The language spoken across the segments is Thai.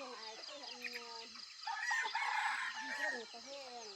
ช่วงอายคืออันดีเรื่องประเทศ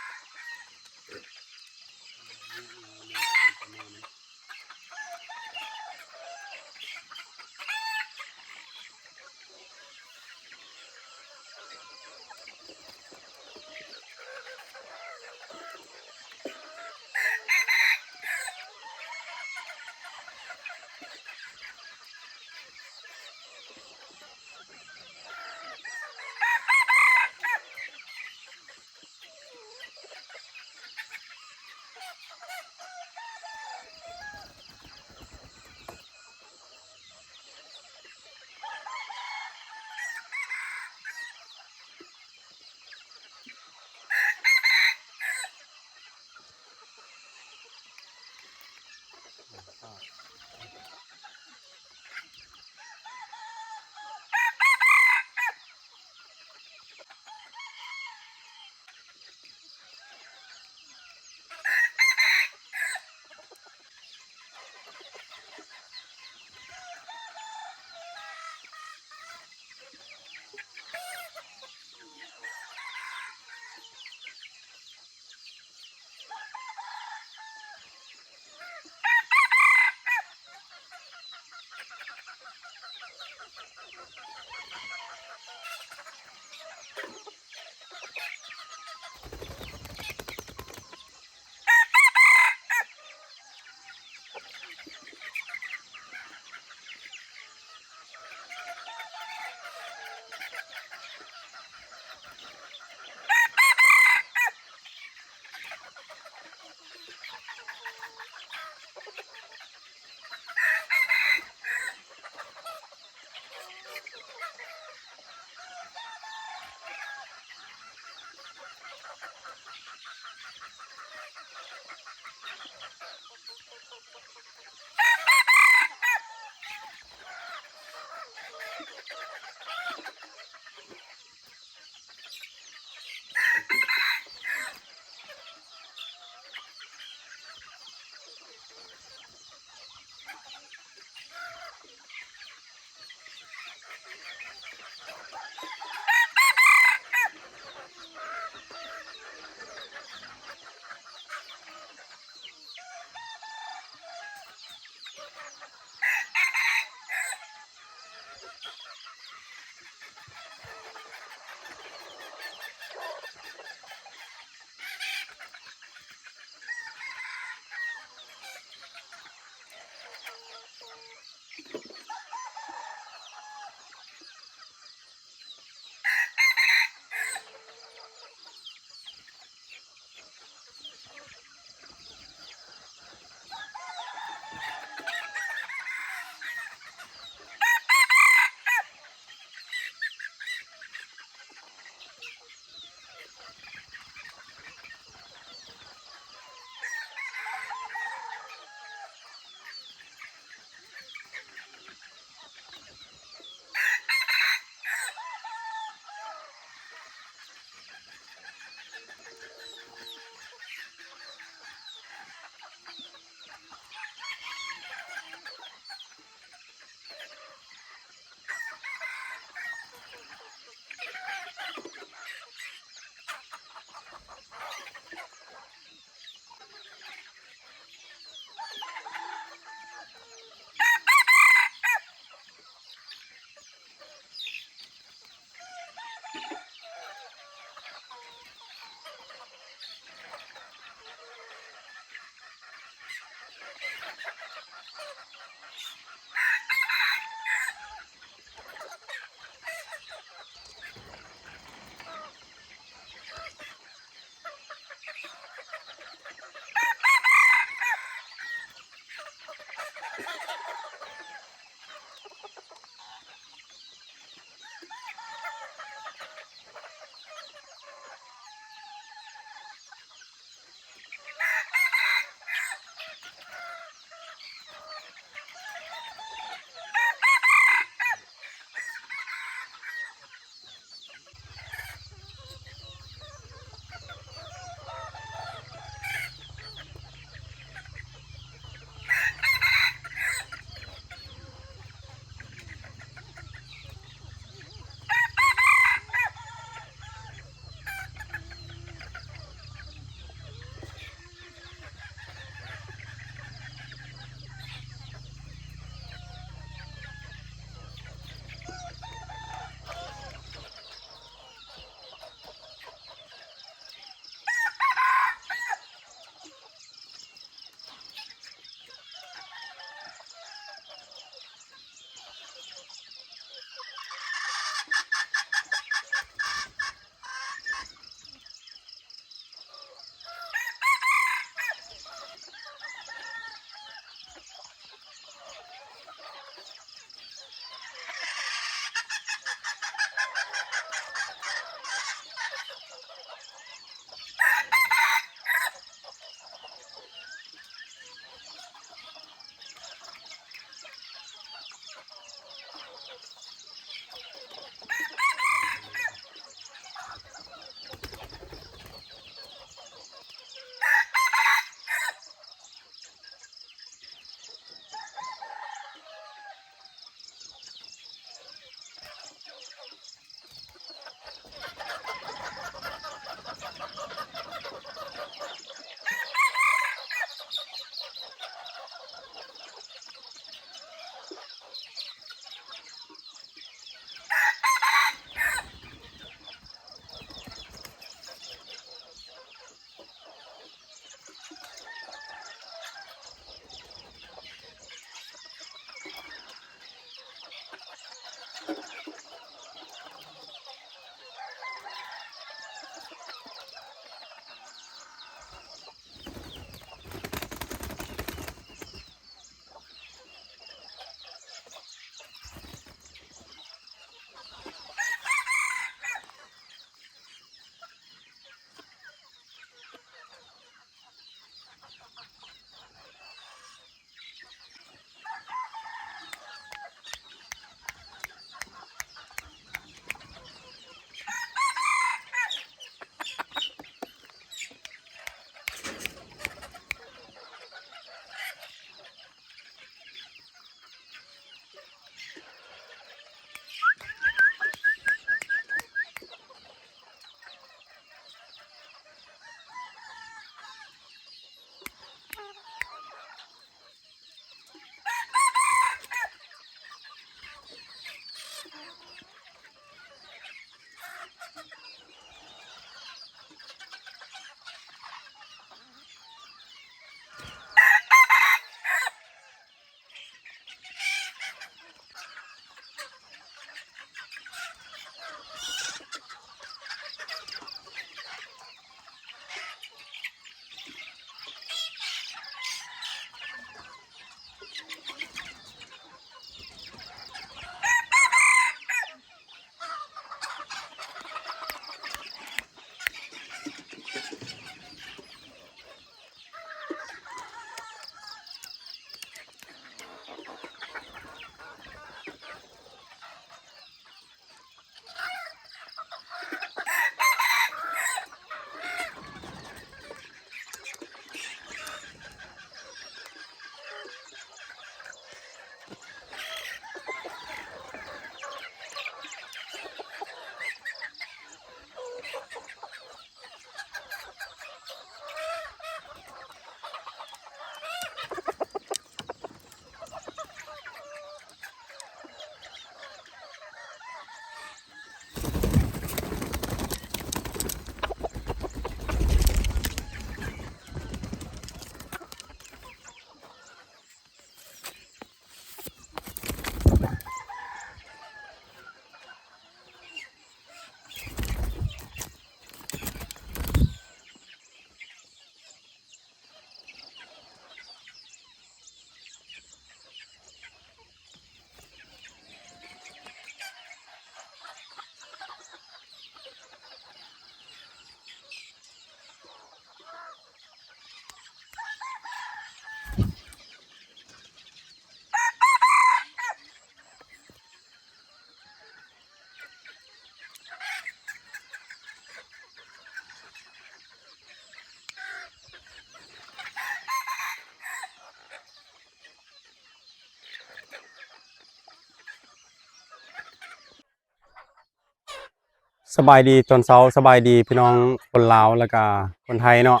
สบายดีตอนเช้าสบายดีพี่น้องคนลาวแล้วก็คนไทยเนาะ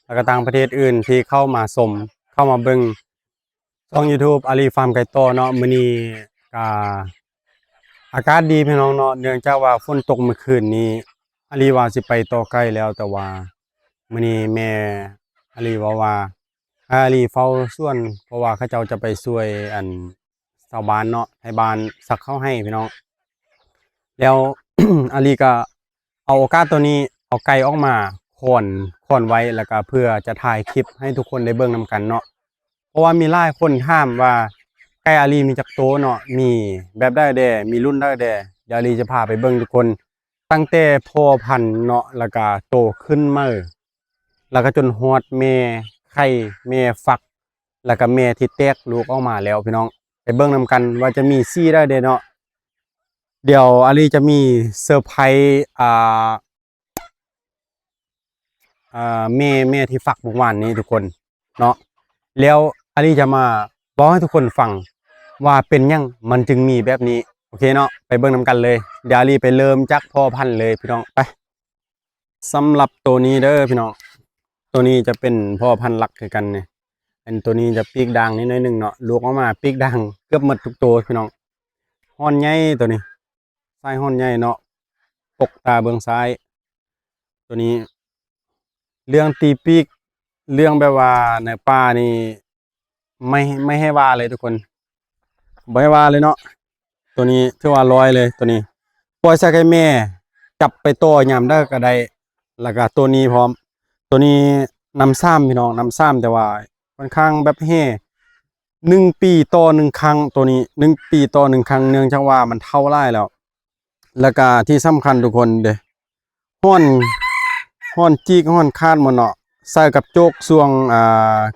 แล้วก็ต่างประเทศอื่นที่เข้ามาชมเข้ามาเบิ่งช่อง YouTube อาลีฟาร์มไก่โตเนาะมื้อนี้ก็อากาศดีพี่น้องเนาะเนื่องจากว่าฝนตกเมื่อคืนนี้อาลีว่าสิไปต่อไก่แล้วแต่ว่ามื้อนี้แม่อาลีว่าให้อาลีเฝ้าสวนเพราะว่าเขาเจ้าจะไปช่วยอันชาวบ้านเนาะให้บ้านสักข้าวให้พี่น้อง แล้ว อาลีก็เอาโอกาสตัวนี้เอาไก่ออกมาโค่นไว้แล้วก็เพื่อจะถ่ายคลิปให้ทุกคนได้เบิ่งนำกันเนาะเพราะว่ามีหลายคนถามว่าไก่อาลีมีจักโตวเนาะมีแบบได้แด่มีรุ่นได้แด่เดี๋ยวอาลีจะพาไปเบิ่งทุกคนตั้งแต่พ่อพันธุ์เนาะแล้วก็โตขึ้นมาแล้วก็จนฮอดแม่ไข่แม่ฟักแล้วก็แม่ที่แตกลูกออกมาแล้วพี่น้องไปเบิ่งนำกันว่าจะมีซี่ได้แด่เนาะ เดี๋ยวอาลีจะมีเซอร์ไพรส์แม่ที่ฝักเมื่อวานนี้ทุกคนเนาะแล้วอาลีจะมาบอกให้ทุกคนฟังว่าเป็นยังมันจึงมีแบบนี้โอเคเนาะไปเบิ่งนำกันเลยเดี๋ยวอาลีไปเริ่มจากพ่อพันธุ์เลยพี่น้องไปสำหรับตัวนี้เด้อพี่น้องตัวนี้จะเป็นพ่อพันธุ์หลักคือกันเนี่ยอันตัวนี้จะปีกด่างนิดหน่อยหนึงเนาะลูกออกมาปีกด่างเกือบหมดทุกตัวพี่น้องฮ้อนใหญ่ตัวนี้ไส้ฮ้อนใหญ่เนาะ ปกตาเบื้องซ้าย ตัวนี้เรื่องตีปีกเรื่องแบบว่าในป่านี่ไม่ให้ว่าเลยทุกคนไม่ให้ว่าเลยเนาะตัวนี้ถือว่าร้อยเลยตัวนี้ปล่อยสักให้แม่จับไปต่อยามได้ก็ได้แล้วก็ตัวนี้พร้อมตัวนี้นำซ้ำพี่น้องนำซ้ำแต่ว่าค่อนข้างแบบเฮ่1 ปีต่อ1 ครั้งตัวนี้1 ปีต่อ1 ครั้งเนื่องจากว่ามันเท่าไรแล้วแล้วก็ที่สำคัญทุกคนเด้ฮ้อนฮ้อนจีกฮ้อนคาดหมดเนาะใส่กับโจกช่วง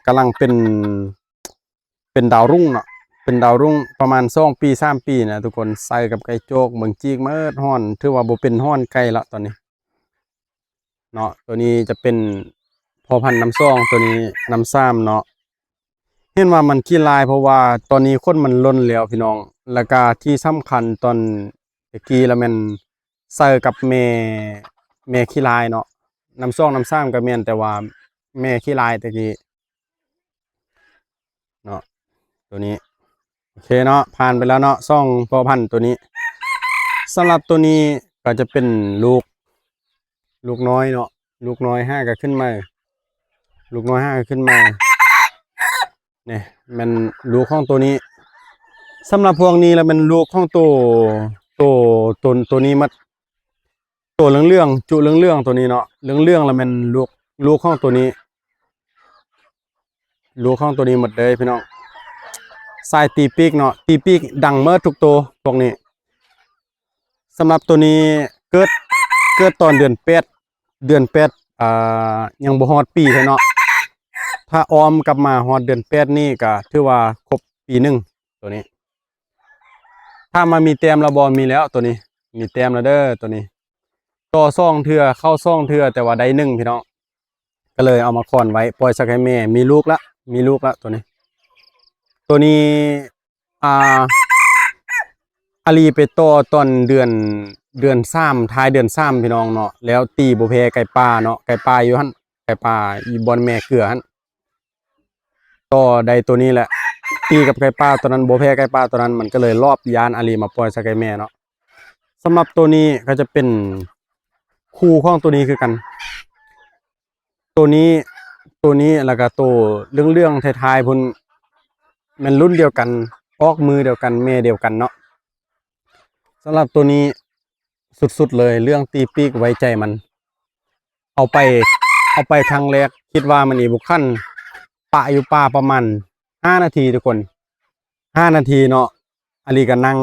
กำลังเป็นดาวรุ่งเนาะเป็นดาวรุ่งประมาณ2 ปี3 ปีนะทุกคนใส่กับไก่โจกเบิ่งจีกเมิดฮ้อนถือว่าบ่เป็นฮ้อนไก่ละตอนนี้เนาะตัวนี้จะเป็นพ่อพันธุ์น้ำซ่องตัวนี้น้ำซ้ำเนาะเห็นว่ามันขี้ลายเพราะว่าตอนนี้คนมันล้นแล้วพี่น้องแล้วก็ที่สำคัญตอนตะกี้แล้วแม่นใส่กับแม่ขี้ลายเนาะน้ำซ่องน้ำซ้ำก็แม่นแต่ว่าแม่ขี้ลายตะกี้เนาะตัวนี้โอเคเนาะผ่านไปแล้วเนาะซ่องพ่อพันธุ์ตัวนี้สำหรับตัวนี้ก็จะเป็นลูกน้อยเนาะลูกน้อย5ก็ขึ้นมาลูกน้อย5ก็ขึ้นมาเนี่ยมันลูกของตัวนี้สำหรับพวกนี้แล้วมันลูกของตัวนี้มันตัวเรื่องๆจุเรื่องๆตัวนี้เนาะเรื่องๆแล้วมันลูกของตัวนี้ลูกของตัวนี้หมดเลยพี่น้องสายตีปีกเนาะตีปีกดังเมื่อทุกตัวพวกนี้สำหรับตัวนี้เกิดตอนเดือน 8ยังบ่ฮอดปีเนาะถ้าออมกลับมาฮอดเดือน 8นี่ก็ถือว่าครบปีหนึ่งตัวนี้ถ้ามามีแต้มระบอมีแล้วตัวนี้มีแต้มแล้วเด้อตัวนี้ต่อซ่องเทือเข้าซ่องเทือแต่ว่าได้1พี่น้องก็เลยเอามาคอนไว้ปล่อยสักให้แม่มีลูกละตัวนี้อ่าอาลีไปต่อตอนเดือน3ท้ายเดือน3พี่น้องเนาะแล้วตีบ่แพ้ไก่ป่าเนาะไก่ป่าอยู่หั่นไก่ป่าอีบอนแม่เกลือหั่นต่อได้ตัวนี้แหละตีกับไก่ป่าตัวนั้นบ่แพ้ไก่ป่าตัวนั้นมันก็เลยรอบยานอาลีมาปล่อยสักให้แม่เนาะสำหรับตัวนี้ก็จะเป็นคู่ของตัวนี้คือกันตัวนี้แล้วก็ตัวเรื่องท้ายๆพุ่นมันรุ่นเดียวกันออกมือเดียวกันแม่เดียวกันเนาะสำหรับตัวนี้สุดๆเลยเรื่องตีปีกไว้ใจมันเอาไปครั้งแรกคิดว่ามันอีบุกขั้นปะอยู่ป่าประมาณ5 นาทีทุกคน5 นาทีเนาะอาลีก็นั่ง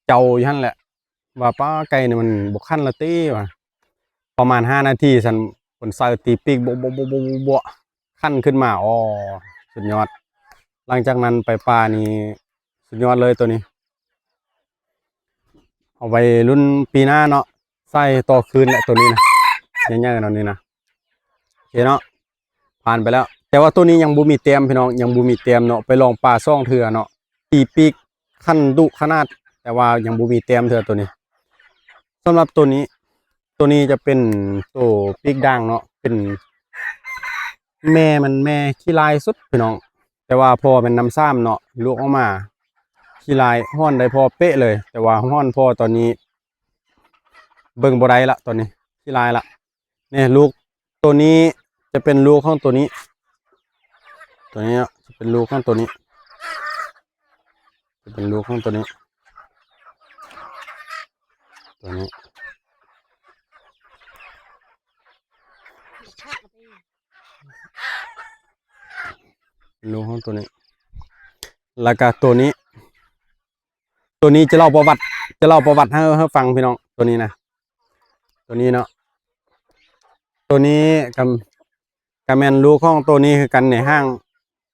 เจ้าอยู่นั่นแหละว่าป้าไก่เนี่ยมันบุกขั้นละตีว่ะประมาณ5 นาทีสันผลใส่ตีปีกโบะขั้นขึ้นมาอ๋อสุดยอดหลังจากนั้นไปป่านี่สุดยอดเลยตัวนี้เอาไว้รุ่นปีหน้าเนาะใส่ต่อคืนแหละตัวนี้นะใหญ่ๆเนาะนี่นะโอเคเนาะผ่านไปแล้วแต่ว่าตัวนี้ยังบูมีเต็มพี่น้องยังบูมีเต็มเนาะไปลองป่าซ่องเถื่อเนาะตีปีกขั้นดุขนาดแต่ว่ายังบูมีเต็มเถื่อตัวนี้ สำหรับตัวนี้จะเป็นตัวปีกด่างเนาะเป็นแม่มันแม่ขี้ลายสุดพี่น้องแต่ว่าพอเป็นน้ำซ้ำเนาะลูกออกมาขี้ลายห้อนได้พอเป๊ะเลย แต่ว่าห้อนพอตอนนี้เบิ่งบ่ได้ละตอนนี้ขี้ลายละเนี่ยลูกตัวนี้จะเป็นลูกของตัวนี้เนาะจะเป็นลูกของตัวนี้จะเป็นลูกของตัวนี้ลูกของตัวนี้แล้วก็ตัวนี้จะเล่าประวัติให้ฟังพี่น้องตัวนี้นะตัวนี้เนาะตัวนี้กับแมนลูกของตัวนี้คือกันในห้าง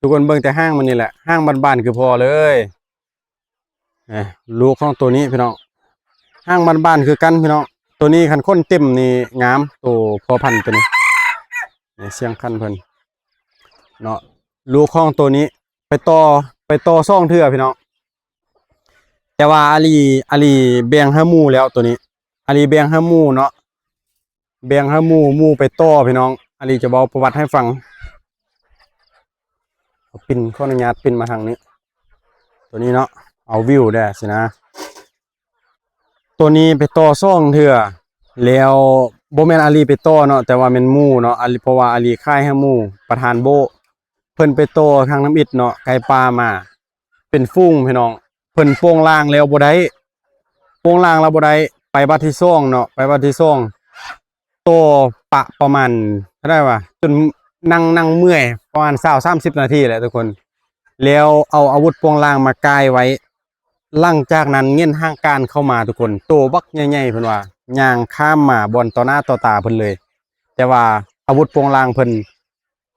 ทุกคนเบิ่งแต่ห้างมันนี่แหละห้างบ้านๆคือพอเลยลูกของตัวนี้พี่น้องห้างบ้านๆคือกันพี่น้องตัวนี้คันค้นเต็มนี่งามตัวพอพันธุ์ตัวนี้เสียงคันเพิ่นเนาะลูกของตัวนี้ไปต่อซ่องเทื่อพี่น้องแต่ว่าอาลีแบ่งให้หมู่แล้วตัวนี้อาลีแบ่งให้หมู่เนาะแบ่งให้หมู่ไปต่อพี่น้องอาลีจะบอกประวัติให้ฟังปิ่นขออนุญาตปิ่นมาทางนี้ตัวนี้เนาะเอาวิวได้สินะตัวนี้ไปต่อซ่องเทื่อแล้วบ่แม่นอาลีไปต่อเนาะแต่ว่าเป็นหมู่เนาะเพราะว่าอาลีค่ายให้หมู่ประธานโบเพิ่นไปต่อทางน้ำอิดเนาะไก่ปลามาเป็นฟุ้งพี่น้องเพิ่นโป่งล่างแล้วบ่ได้โป่งล่างแล้วบ่ได้ไปบัดที่ซ่องเนาะไปบัดที่ซ่องตัวปะประมาณเท่าได้ว่าจนนั่งเมื่อยประมาณ20-30 นาทีแหละทุกคนแล้วเอาอาวุธโป่งล่างมากายไว้หลังจากนั้นเงี้ยนห้างการเข้ามาทุกคนโตบักใหญ่ๆเพิ่นว่าย่างข้ามมาบนต่อหน้าต่อตาเพิ่นเลยแต่ว่าอาวุธโป่งล่างเพิ่น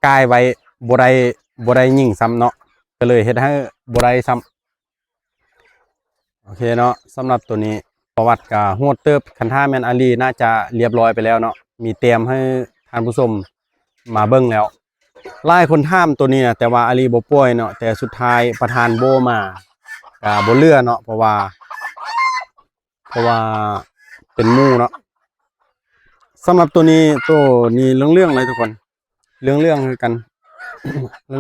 กายไว้บ่ได้ยิงซ้ำเนาะก็เลยเฮ็ดให้บ่ได้ซ้ำโอเคเนาะสำหรับตัวนี้ประวัติก็โหดเติบคันท่าแมนอาลีน่าจะเรียบร้อยไปแล้วเนาะมีเตรียมให้ท่านผู้ชมมาเบิ่งแล้วหลายคนถามตัวนี้นะแต่ว่าอาลีบ่ป่วยเนาะแต่สุดท้ายประธานโบมาก็บ่เลือเนาะเพราะว่าเป็นหมู่เนาะสำหรับตัวนี้เรื่องเลยทุกคนเรื่องคือกัน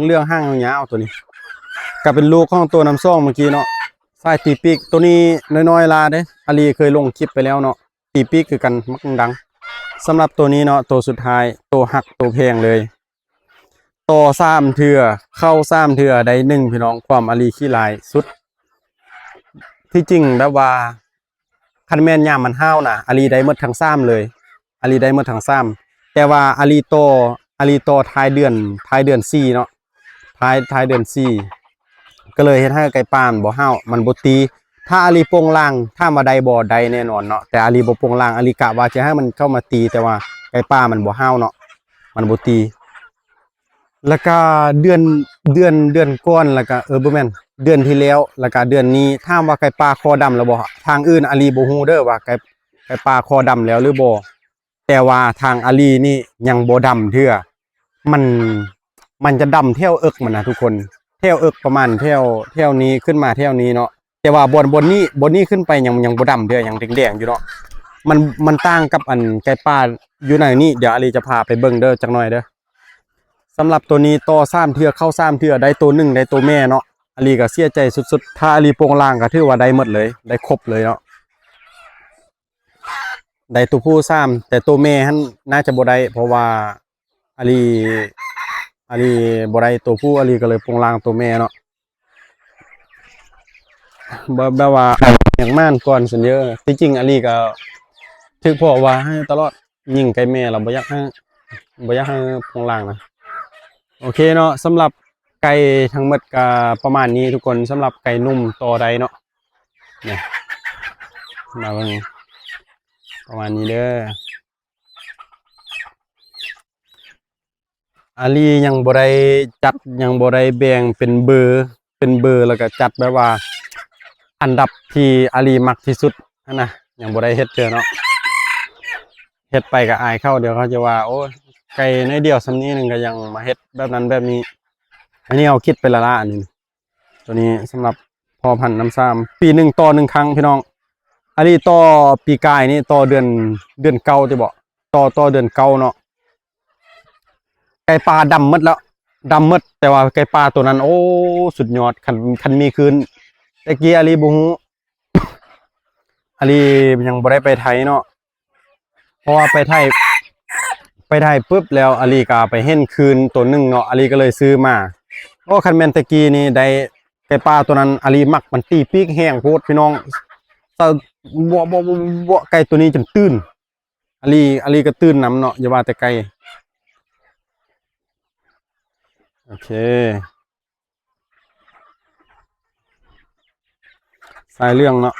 เรื่องห้างยาวตัวนี้ก็เป็นลูกของตัวน้ำซ่องเมื่อกี้เนาะสายตีปีกตัวนี้น้อยๆลาเด้อาลีเคยลงคลิปไปแล้วเนาะตีปีกคือกันมักดังสำหรับตัวนี้เนาะตัวสุดท้ายตัวหักตัวแพงเลยต่อ3 เทื่อเข้า3 เทื่อได้1พี่น้องความอาลีขี้ลายสุดที่จริงแบบว่าคันแม่นยามมันห้าวนะอาลีได้หมดทั้ง3เลยอาลีได้หมดทั้ง3แต่ว่าอาลีโตท้ายเดือน4เนาะท้ายเดือน4ก็เลยเฮ็ดให้ไก่ปานบ่ห้าวมันบ่ตีถ้าอาลีโปงล่างถ้ามาได้บ่ได้แน่นอนเนาะแต่อาลีบ่โปงล่างอาลีกะว่าจะให้มันเข้ามาตีแต่ว่าไก่ป่ามันบ่ห้าวเนาะมันบ่ตีแล้วก็เดือนก่อนแล้วก็บ่แม่นเดือนที่แล้วแล้วก็เดือนนี้ถามว่าไก่ป่าคอดำแล้วบ่ทางอื่นอาลีบ่ฮู้เด้อว่าไก่ป่าคอดำแล้วหรือบ่แต่ว่าทางอาลีนี่ยังบ่ดำเทื่อมันจะดำแถวเอิกมันนะทุกคนแถวเอิกประมาณแถวนี้ขึ้นมาแถวนี้เนาะแต่ว่าบนนี้ขึ้นไปยังบ่ดำเด้อยังแดงๆอยู่เนาะมันต่างกับอันไก่ป่าอยู่ในนี้เดี๋ยวอาลีจะพาไปเบิ่งเด้อจักหน่อยเด้อสำหรับตัวนี้ต่อ3 เทื่อเข้า3 เทื่อได้ตัว1ได้ตัวแม่เนาะอาลีก็เสียใจสุดๆถ้าอาลีโปงล่างก็ถือว่าได้หมดเลยได้ครบเลยเนาะได้ตัวผู้3แต่ตัวแม่หั่นน่าจะบ่ได้เพราะว่าอาลีบ่ได้ตัวผู้อาลีก็เลยโปงล่างตัวแม่เนาะแบบว่าอย่างม่านก่อนส่วนเยอะที่จริงอาลีก็ถึกพ่อว่าให้ตลอดยิงไก่แม่เราบ่อยากให้โปงล่างนะโอเคเนาะสำหรับไก่ทั้งหมดก็ประมาณนี้ทุกคนสำหรับไก่นุ่มต่อใดเนาะเนี่ยมาเบิ่งประมาณนี้เด้ออาลียังบ่ได้จัดยังบ่ได้แบ่งเป็นเบอร์แล้วก็จัดแบบว่าอันดับที่อาลีมักที่สุดนะยังบ่ได้เฮ็ดเจอเนาะเฮ็ดไปก็อายเข้าเดี๋ยวเขาจะว่าโอ้ไก่ในเดียวซำนี้นึงก็ยังมาเฮ็ดแบบนั้นแบบนี้อันนี้เอาคิดไปละอันนี้ตัวนี้สำหรับพอพันธุ์น้ำซ้ำปี1 ต่อ 1 ครั้งพี่น้อง อันนี้ต่อปีกายนี่ต่อเดือนเก่าจะบอกต่อเดือนเก่าเนาะไก่ปลาดำหมดแล้วดำหมดแต่ว่าไก่ปลาตัวนั้นโอ้สุดยอดคันมีคืนตะกี้อาลีบูฮูอาลียังบ่ได้ไปไทยเนาะเพราะว่าไปไทยปุ๊บแล้วอาลีก็ไปเห็นคืนตัวหนึงเนาะอาลีก็เลยซื้อมาโอ้คันแม่นตะกี้นี่ได้ไก่ปลาตัวนั้นอาลีมักมันตีปีกแห้งโพดพี่น้องซะบ่ไก่ตัวนี้จนตื้นอาลีก็ตื้นนำเนาะอย่าว่าแต่ไก่โอเคสายเรื่องเนาะ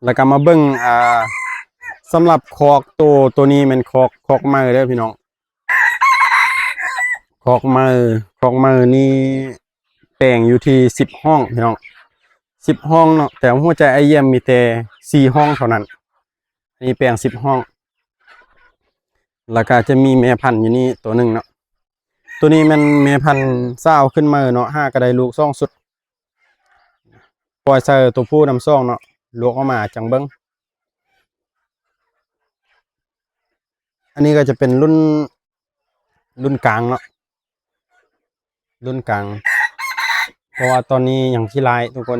แล้วก็มาเบิ่งสำหรับคอกตัวนี้มันคอกมือเด้อพี่น้องคอกมือนี่แปลงอยู่ที่10 ห้องพี่น้อง10 ห้องเนาะแต่หัวใจไอเยี่ยมมีแต่4 ห้องเท่านั้นอันนี้แปลง10 ห้องแล้วก็จะมีแม่พันธุ์อยู่นี่ตัวหนึ่งเนาะตัวนี้มันแม่พันธุ์เศร้าขึ้นมาเนาะ5 ก็ได้ลูก2 สุดปล่อยใส่ตัวผู้นำซ่องเนาะลูกออกมาจังเบิ้งอันนี้ก็จะเป็นรุ่นกลางเนาะรุ่นกลางเพราะว่าตอนนี้อย่างที่ไลน์ทุกค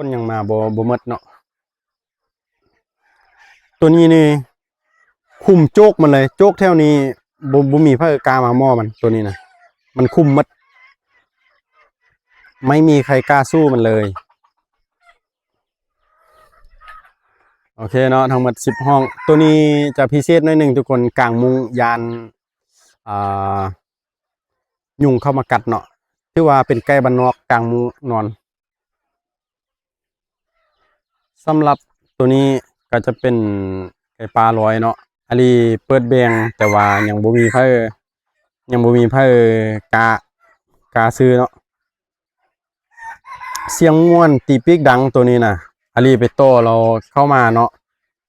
นยังมาบ่หมดเนาะตัวนี้นี่คุมโจกมันเลยโจกแถวนี้บ่มีพระกามาหม้อมันตัวนี้นะมันคุมหมดไม่มีใครกล้าสู้มันเลยโอเคเนาะทั้งหมด10 ห้องตัวนี้จะพิเศษหน่อยหนึ่งทุกคนกลางมุงยานยุงเข้ามากัดเนาะที่ว่าเป็นไก่บ้านนอกกลางมุงนอนสำหรับตัวนี้ก็จะเป็นไก่ปลาลอยเนาะอันนี้เปิดแบงแต่ว่ายังบ่มีไผกาซื้อเนาะเสียงม่วนตีปีกดังตัวนี้นะอาลีไปโตเราเข้ามาเนาะ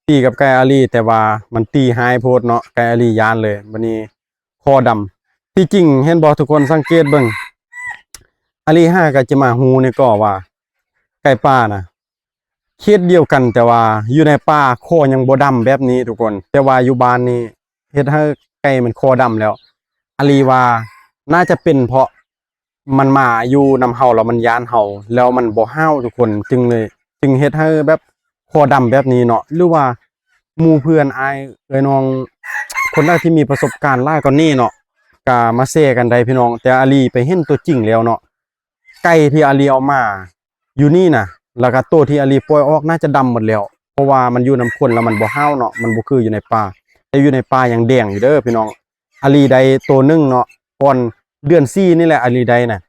ตีกับไก่อาลีแต่ว่ามันตีหายโพดเนาะไก่อาลียานเลยวันนี้คอดำที่จริงเห็นบ่ทุกคนสังเกตเบิ่งอาลี5ก็จะมาฮูนี่ก็ว่าไก่ป่านะเคสเดียวกันแต่ว่าอยู่ในป่าคอยังบ่ดำแบบนี้ทุกคนแต่ว่าอยู่บ้านนี่เฮ็ดให้ไก่มันคอดำแล้วอาลีว่าน่าจะเป็นเพราะมันมาอยู่นำเฮาแล้วมันย้านเฮาแล้วมันบ่ห้าวทุกคนจึงเฮ็ดให้แบบคอดำแบบนี้เนาะหรือว่าหมู่เพื่อนอายเอ้ยน้องคนใดที่มีประสบการณ์หลายกว่านี้เนาะก็มาแชร์กันได้พี่น้องแต่อาลีไปเห็นตัวจริงแล้วเนาะไก่ที่อาลีเอามาอยู่นี่นะแล้วก็ตัวที่อาลีปล่อยออกน่าจะดำหมดแล้วเพราะว่ามันอยู่น้ำคนแล้วมันบ่ห้าวเนาะมันบ่คืออยู่ในป่าแต่อยู่ในป่ายังแดงอยู่เด้อพี่น้องอาลีได้ตัวหนึงเนาะก่อนเดือน4นี่แหละอาลีได้น่ะ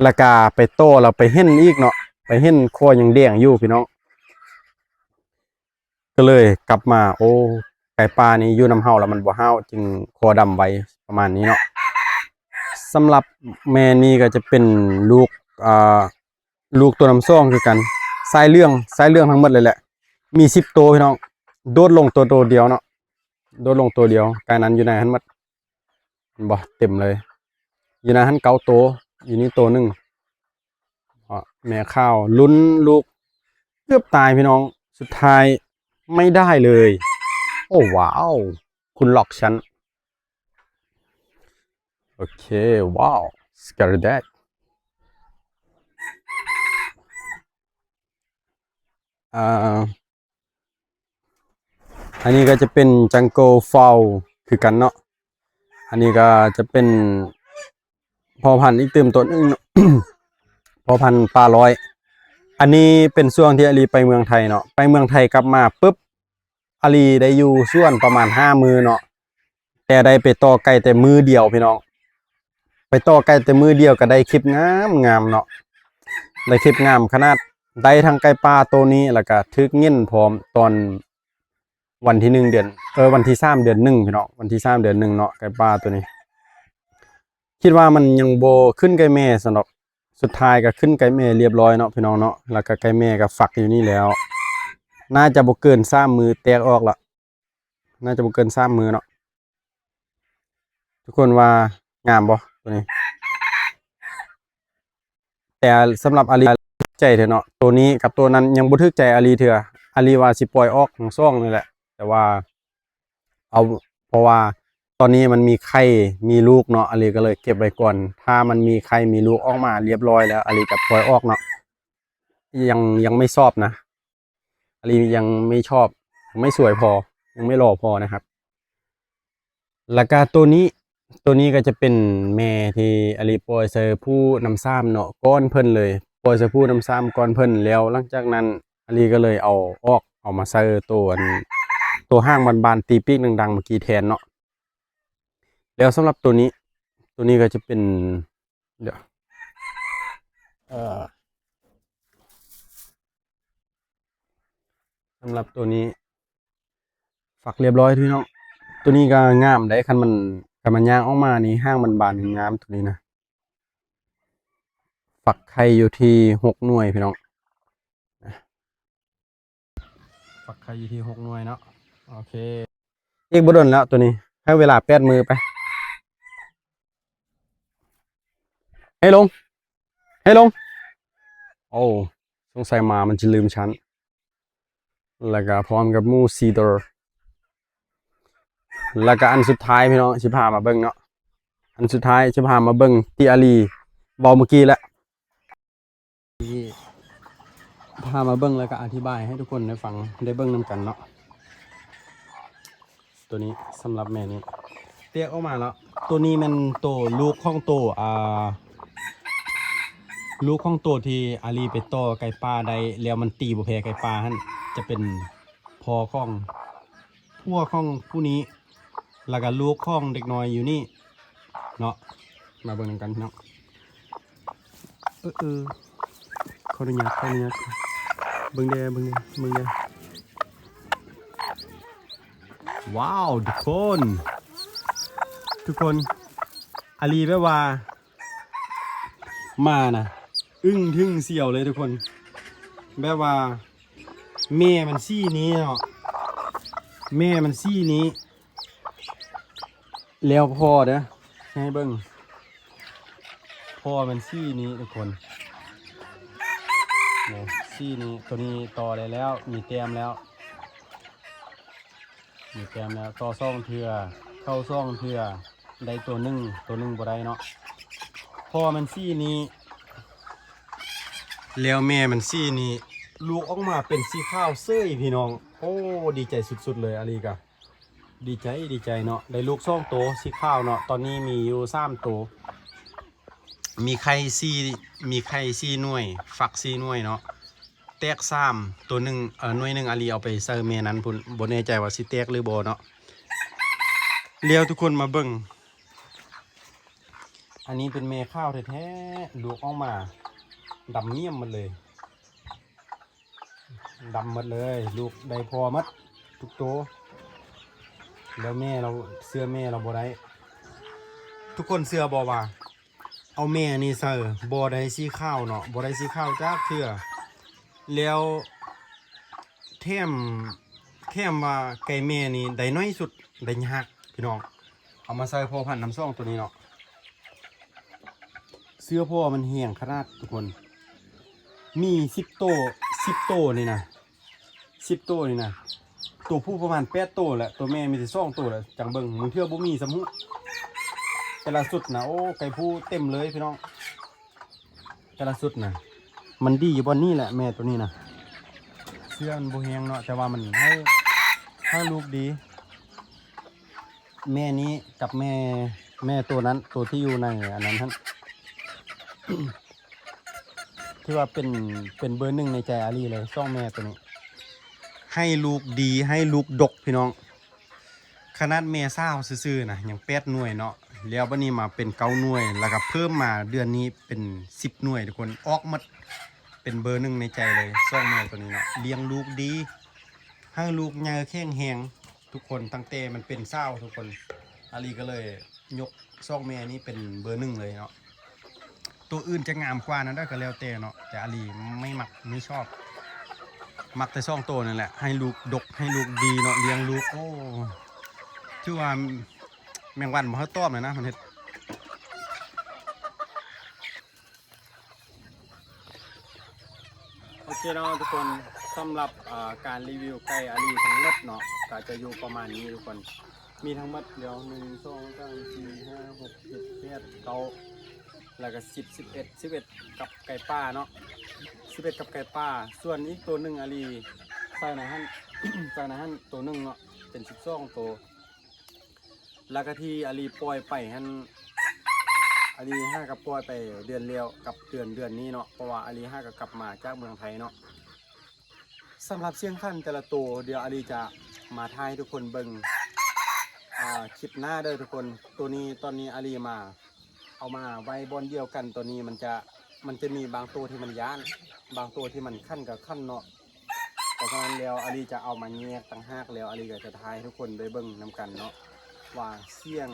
แล้วก็ไปโตเราไปเห็นอีกเนาะไปเห็นคอยังแดงอยู่พี่น้องก็เลยกลับมาโอ้ไก่ป่านี้อยู่น้ำเฮาแล้วมันบ่ห้าวจึงคอดำไว้ประมาณนี้เนาะสำหรับแม่นี่ก็จะเป็นลูกลูกตัวน้ำซ่องคือกันสายเรื่องทั้งหมดเลยแหละมี10 ตัวพี่น้องโดดลงตัวเดียวเนาะโดดลงตัวเดียวกายนั้นอยู่ในหันหมดบ่เต็มเลยอยู่ในหัน9 ตัวอยู่นี่ตัวหนึ่งแม่ข้าวลุ้นลูกเกือบตายพี่น้องสุดท้ายไม่ได้เลยโอ้ว้าวคุณหลอกฉันโอเคว้าว scary that อันนี้ก็จะเป็นจังโกฟาวคือกันเนาะอันนี้ก็จะเป็นพอพันธุ์อีกเติมตัวนึง พอพันธุ์ปลาร้อยอันนี้เป็นช่วงที่อาลีไปเมืองไทยเนาะไปเมืองไทยกลับมาปุ๊บอาลีได้อยู่ส่วนประมาณ5 มื้อเนาะแต่ได้ไปต่อไก่แต่มื้อเดียวพี่น้องไปต่อไก่แต่มื้อเดียวก็ได้คลิปงามเนาะได้คลิปงามขนาดได้ทั้งไก่ปลาตัวนี้แล้วก็ทึกเงินพร้อมตอนวันที่1 เดือนวันที่3 เดือน 1พี่น้องวันที่3 เดือน 1เนาะไก่ปลาตัวนี้คิดว่ามันยังโบขึ้นไก่แม่สำหรับสุดท้ายก็ขึ้นไก่แม่เรียบร้อยเนาะพี่น้องเนาะแล้วก็ไก่แม่ก็ฝักอยู่นี่แล้วน่าจะบ่เกิน3 มือแตกออกละน่าจะบ่เกิน3 มือเนาะทุกคนว่างามบ่ตัวนี้แต่สำหรับอาลีใจเถอะเนาะตัวนี้กับตัวนั้นยังบ่ทึกใจอาลีเถื่อ อาลีว่าสิปล่อยออกของซ่องนี่แหละแต่ว่าเอาเพราะว่าตอนนี้มันมีไข่มีลูกเนาะอาลีก็เลยเก็บไว้ก่อนถ้ามันมีไข่มีลูกออกมาเรียบร้อยแล้วอาลีจะปล่อยออกเนาะยังไม่ชอบนะอาลียังไม่ชอบไม่สวยพอยังไม่หล่อพอนะครับแล้วก็ตัวนี้ก็จะเป็นแม่ที่อาลีปล่อยใส่ผู้นำซ้ำเนาะก้อนเพิ่นเลยปล่อยใส่ผู้นำซ้ำก้อนเพิ่นแล้วหลังจากนั้นอาลีก็เลยเอาออกเอามาใส่ตัวห้างบานๆตีปีกดังๆเมื่อกี้แทนเนาะแล้วสำหรับตัวนี้ก็จะเป็นเดี๋ยวสำหรับตัวนี้ฝักเรียบร้อยพี่น้องตัวนี้ก็งามได้คันมันย่างออกมานี่ห้างบานๆงามตัวนี้นะฝักไข่อยู่ที่6 หน่วยพี่น้องฝักไข่อยู่ที่6 หน่วยเนาะโอเคอีกบ่ดนแล้วตัวนี้ให้เวลา8 มือไปให้ลงโอ้สงสัยมันจะลืมฉันแล้วก็พร้อมกับมูซีดอร์แล้วก็อันสุดท้ายพี่น้องสิพามาเบิ่งเนาะอันสุดท้ายสิพามาเบิ่งที่อาลีเว้าเมื่อกี้แล้วพามาเบิ่งแล้วก็อธิบายให้ทุกคนได้ฟังได้เบิ่งนำกันเนาะตัวนี้สำหรับแม่นี้เตียกออกมาแล้วตัวนี้มันตัวลูกของตัวลูกของตัวที่อาลีไปต่อไก่ปลาได้แล้วมันตีบ่แพ้ไก่ปลาหั่นจะเป็นพ่อของพัวของผู้นี้แล้วก็ลูกของเด็กน้อยอยู่นี่เนาะมาเบิ่งกันเนาะขออนุญาตเบิ่งเด้ว้าวทุกคนอาลีแบบว่ามานะอึ้งทึ่งเสี่ยวเลยทุกคนแบบว่าแม่มันซี่นี้เนาะแม่มันซี่นี้แล้วพ่อเด้อให้เบิ่งพ่อมันซี่นี้ทุกคนเนี่ยซี่นี้ตัวนี้ต่อได้แล้วมีแต้มแล้วต่อซ่องเถื่อเข้าซ่องเถื่อได้ตัวหนึ่งบ่ได้เนาะพ่อมันซี่นี้แล้วแม่มันซี่นี้ลูกออกมาเป็นสีขาวเซ้ยพี่น้องโอ้ดีใจสุดๆเลยอาลีกะดีใจเนาะได้ลูก2 ตัวสีขาวเนาะตอนนี้มีอยู่3 ตัวมีไข่4หน่วยฝัก4 หน่วยเนาะแตก3ตัวหนึ่งหน่วยหนึ่งอาลีเอาไปใส่แม่นั้นพุ่นบ่แน่ใจว่าสิแตกหรือบ่เนาะเลี้ยวทุกคนมาเบิ่งอันนี้เป็นแม่ข้าวแท้ๆลูกออกมาดำเมี่ยมหมดเลยลูกได้พอมัดทุกตัวแล้วแม่เราเสื้อแม่เราบ่ได้ทุกคนเสื้อบ่ว่าเอาแม่นี่ใส่บ่ได้สีขาวเนาะบ่ได้สีขาวจากเสื้อแล้วแถมว่าไก่แม่นี่ได้น้อยสุดได้ยากพี่น้องเอามาใส่พ่อพันธุ์น้ำซ่องตัวนี้เนาะเสื้อพ่อมันแห้งขนาดทุกคนมี10 โตนี่นะ10 โตนี่นะตัวผู้ประมาณ8 โตแหละตัวแม่มีแต่2 โตแหละจังเบิ่งมึงเที่ยวบ่มีสมุแต่ละสุดนะโอ้ไก่ผู้เต็มเลยพี่น้องแต่ละสุดนะมันดีอยู่บนนี่แหละแม่ตัวนี้นะเสื้อมันบ่แห้งเนาะแต่ว่ามันให้ลูกดีแม่นี้กับแม่ตัวนั้นตัวที่อยู่ในอันนั้นท่าน ที่ว่าเป็นเบอร์ 1ในใจอาลีเลยซ่องแม่ตัวนี้ให้ลูกดีให้ลูกดกพี่น้องขนาดแม่ซ่าซื่อๆนะยัง8 หน่วยเนาะแล้วบัดนี้มาเป็น9 หน่วยแล้วก็เพิ่มมาเดือนนี้เป็น10 หน่วยทุกคนออกหมดเป็นเบอร์ 1ในใจเลยซ่องแม่ตัวนี้เนาะเลี้ยงลูกดีให้ลูกใหญ่แข็งแรงทุกคนตั้งแต่มันเป็นเศร้าทุกคนอาลีก็เลยยกซ่องแม่นี้เป็นเบอร์ 1เลยเนาะตัวอื่นจะงามกว่านั้นได้ก็แล้วแต่เนาะแต่อาลีไม่ชอบมักแต่ซ่องตัวนั่นแหละให้ลูกดกให้ลูกดีเนาะเลี้ยงลูกโอ้ชื่อว่าแมงวันมาเขาต้อมเลยนะมันเห็ดโอเคเนาะทุกคน สำหรับการรีวิวไก่อาลีทั้งหมดเนาะก็จะอยู่ประมาณนี้ทุกคนมีทั้งหมดเดี๋ยว1 2 3 4 5 6 7 8 9แล้วก็11กับไก่ป่าเนาะ11กับไก่ป่าส่วนอีกตัวหนึ่งอาลีใส่ในหั่น ใส่ในหั่นตัวหนึ่งเนาะเป็น12ตัวแล้วก็ที่อาลีปล่อยไปหั่นอาลี5กับปล่อยไปเดือนเลี้ยวกับเดือนนี้เนาะเพราะว่าอาลี5ก็กลับมาจากเมืองไทยเนาะสำหรับเสียงขั้นแต่ละตัวเดี๋ยวอาลีจะมาทายให้ทุกคนเบิ่งคลิปหน้าเด้อทุกคนตัวนี้ตอนนี้อาลีมาเอามาไว้บอนเดียวกันตัวนี้มันจะมีบางตัวที่มันย้านบางตัวที่มันขั้นกับขั้นเนาะเพราะฉะนั้นแล้วอาลีจะเอามาแยกต่างหากแล้วอาลีก็จะทายให้ทุกคนได้เบิ่งนำกันเนาะว่าเสียง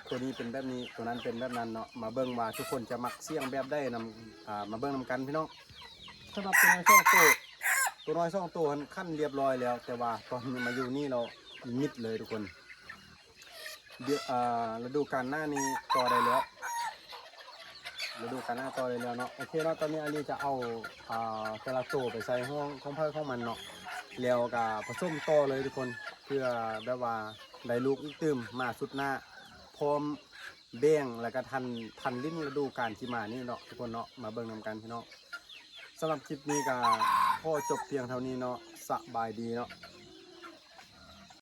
ตัวนี้เป็นแบบนี้ตัวนั้นเป็นแบบนั้นเนาะมาเบิ่งว่าทุกคนจะมักเสียงแบบได้นำมาเบิ่งนำกันพี่น้องสำหรับตัวน้อยสองตัวขั้นเรียบร้อยแล้วแต่ว่าตอนมาอยู่นี่เรามิดเลยทุกคนเดี๋ยวฤดูกาลหน้านี้ต่อได้แล้วฤดูกาลหน้าต่อได้แล้วเนาะโอเคเนาะตอนนี้อาลีจะเอาแต่ละตัวไปใส่ห้องของเพื่อนของมันเนาะแล้วก็ผสมต่อเลยทุกคนเพื่อแบบว่าได้ลูกอีกตื่มมาสุดหน้าพร้อมแบ่งแล้วก็ทันลิ้นฤดูกาลที่มานี่เนาะทุกคนเนาะมาเบิ่งนำกันพี่น้องสำหรับคลิปนี้ก็พอจบเพียงเท่านี้เนาะสบายดีเนาะ